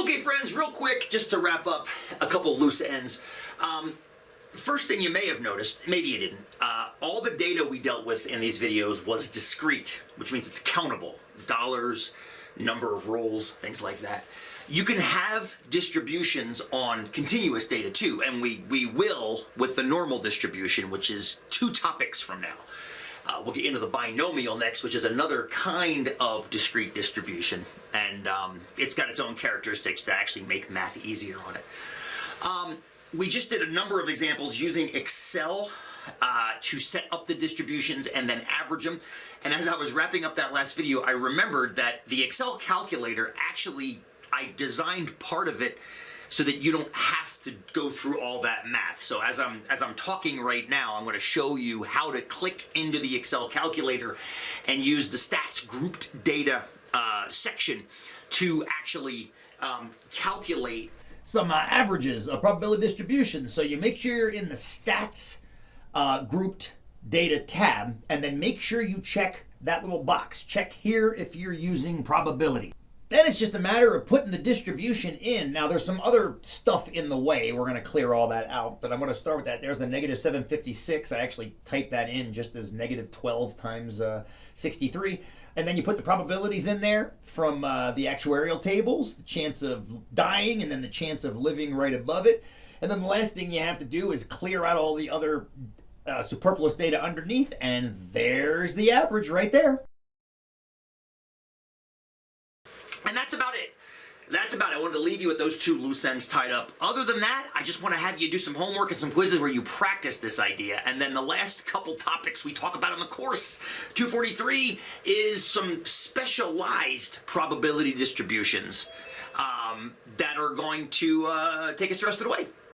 Okay, friends, real quick, just to wrap up a couple loose ends. First thing you may have noticed, maybe you didn't, all the data we dealt with in these videos was discrete, which means it's countable. Dollars, number of roles, things like that. You can have distributions on continuous data too, and we will with the normal distribution, which is 2 topics from now. We'll get into the binomial next, which is another kind of discrete distribution, and it's got its own characteristics that actually make math easier on it. We just did a number of examples using Excel to set up the distributions and then average them. And as I was wrapping up that last video, I remembered that the Excel calculator actually, I designed part of it so that you don't have to go through all that math. So as I'm talking right now, I'm going to show you how to click into the Excel calculator and use the stats grouped data section to actually calculate some averages of probability distribution. So you make sure you're in the stats grouped data tab, and then make sure you check that little box. Check here if you're using probability. Then it's just a matter of putting the distribution in. Now there's some other stuff in the way. We're going to clear all that out, but I'm going to start with that. There's the negative 756. I actually typed that in just as negative 12 times 63. And then you put the probabilities in there from the actuarial tables, the chance of dying and then the chance of living right above it. And then the last thing you have to do is clear out all the other superfluous data underneath, and there's the average right there. And that's about it. That's about it. I wanted to leave you with those 2 loose ends tied up. Other than that, I just want to have you do some homework and some quizzes where you practice this idea. And then the last couple topics we talk about in the course, 243, is some specialized probability distributions that are going to take us the rest of the way.